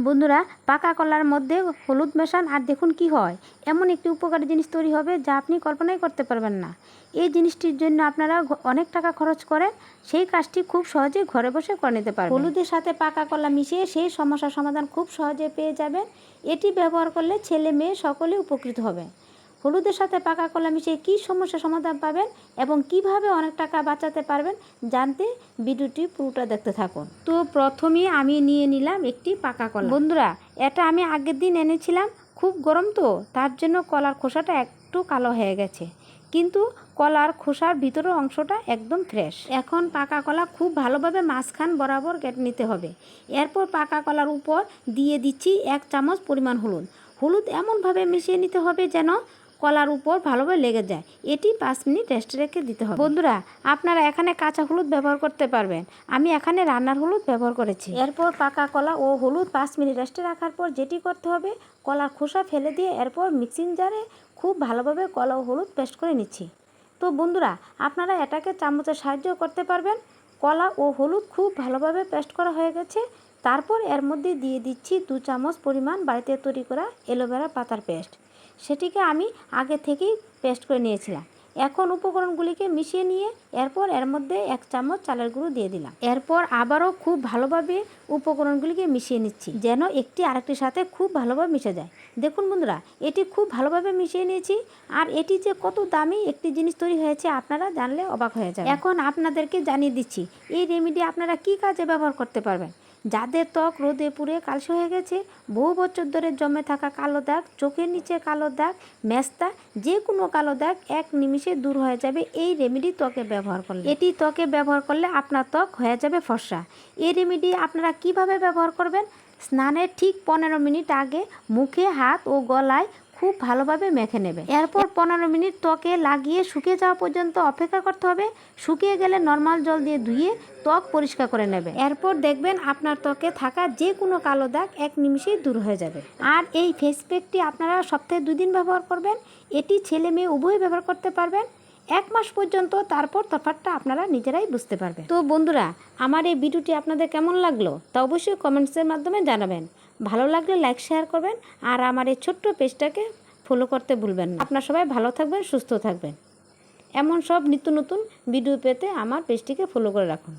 বন্ধুরা, পাকা কলার মধ্যে হলুদ মেশান আর দেখুন কি হয়। এমন একটি উপকারী জিনিস তৈরি হবে যা আপনি কল্পনাই করতে পারবেন না। এই জিনিসটির জন্য আপনারা অনেক টাকা খরচ করেন, সেই কাজটি খুব সহজেই ঘরে বসে করে নিতে পারবেন। হলুদের সাথে পাকা কলা মিশিয়ে সেই সমস্যার সমাধান খুব সহজে পেয়ে যাবেন। এটি ব্যবহার করলে ছেলে মেয়ে সকলে উপকৃত হবে। হলুদের সাথে পাকা কলা মিশিয়ে কী সমস্যার সমাধান পাবেন এবং কিভাবে অনেক টাকা বাঁচাতে পারবেন জানতে ভিডিওটি পুরোটা দেখতে থাকুন। তো প্রথমেই আমি নিয়ে নিলাম একটি পাকা কলা। বন্ধুরা, এটা আমি আগের দিন এনেছিলাম, খুব গরম তো তার জন্য কলার খোসাটা একটু কালো হয়ে গেছে, কিন্তু কলার খোসার ভিতরের অংশটা একদম ফ্রেশ। এখন পাকা কলা খুব ভালোভাবে মাঝখান বরাবর কেটে নিতে হবে। এরপর পাকা কলার উপর দিয়ে দিচ্ছি 1 চামচ পরিমাণ হলুদ। হলুদ এমনভাবে মিশিয়ে নিতে হবে যেন কলার উপর ভালোভাবে লেগে যায়। এটি 5 মিনিট রেস্টে রেখে দিতে হবে। বন্ধুরা, আপনারা এখানে কাঁচা হলুদ ব্যবহার করতে পারবেন, আমি এখানে রান্নার হলুদ ব্যবহার করেছি। এরপর পাকা কলা ও হলুদ 5 মিনিট রেস্টে রাখার পর যেটি করতে হবে, কলার খোসা ফেলে দিয়ে এরপর মিক্সিং জারে খুব ভালোভাবে কলা ও হলুদ পেস্ট করে নিচ্ছি। তো বন্ধুরা, আপনারা এটাকে চামচের সাহায্যেও করতে পারবেন। কলা ও হলুদ খুব ভালোভাবে পেস্ট করা হয়ে গেছে। তারপর এর মধ্যে দিয়ে দিচ্ছি 2 চামচ পরিমাণ বাড়িতে তৈরি করা অ্যালোভেরা পাতার পেস্ট। সেটিকে আমি আগে থেকেই পেস্ট করে নিয়েছিলাম। এখন উপকরণগুলিকে মিশিয়ে নিয়ে এরপর এর মধ্যে 1 চামচ চালের গুঁড়ো দিয়ে দিলাম। এরপর আবারও খুব ভালোভাবে উপকরণগুলিকে মিশিয়ে নিচ্ছি যেন একটি আরেকটির সাথে খুব ভালোভাবে মিশে যায়। দেখুন বন্ধুরা, এটি খুব ভালোভাবে মিশিয়ে নিয়েছি। আর এটি যে কত দামি একটি জিনিস তৈরি হয়েছে আপনারা জানলে অবাক হয়ে যাবে। এখন আপনাদেরকে জানিয়ে দিচ্ছি এই রেমেডি আপনারা কি কাজে ব্যবহার করতে পারবেন। যাদের ত্বক রোদে পুড়ে কালচে হয়ে গেছে, বহু বছর ধরে জমে থাকা কালো দাগ, চোখের নিচে কালো দাগ, মেস্তা, যে কোনো কালো দাগ 1 নিমিষে দূর হয়ে যাবে এই রেমেডি ত্বকে ব্যবহার করলে। এটি ত্বকে ব্যবহার করলে আপনার ত্বক হয়ে যাবে ফর্সা। এই রেমেডি আপনারা কিভাবে ব্যবহার করবেন, স্নানের ঠিক 15 মিনিট আগে মুখে, হাত ও গলায় খুব ভালোভাবে মেখে নেবে। এরপর 15 মিনিট ত্বকে লাগিয়ে শুকিয়ে যাওয়া পর্যন্ত অপেক্ষা করতে হবে। শুকিয়ে গেলে নর্মাল জল দিয়ে ধুয়ে ত্বক পরিষ্কার করে নেবে। এরপর দেখবেন আপনার ত্বকে থাকা যে কোনো কালো দাগ 1 নিমিষেই দূর হয়ে যাবে। আর এই ফেস প্যাকটি আপনারা সপ্তাহে 2 দিন ব্যবহার করবেন। এটি ছেলে মেয়ে উভয়ই ব্যবহার করতে পারবেন 1 মাস পর্যন্ত। তারপর তফাৎটা আপনারা নিজেরাই বুঝতে পারবেন। তো বন্ধুরা, আমার এই ভিডিওটি আপনাদের কেমন লাগলো তা অবশ্যই কমেন্টসের মাধ্যমে জানাবেন। ভালো লাগলে লাইক শেয়ার করবেন আর আমার এই ছোট্ট পেজটাকে ফলো করতে ভুলবেন না। আপনারা সবাই ভালো থাকবেন, সুস্থ থাকবেন। এমন সব নিত্য নতুন ভিডিও পেতে আমার পেজটিকে ফলো করে রাখুন।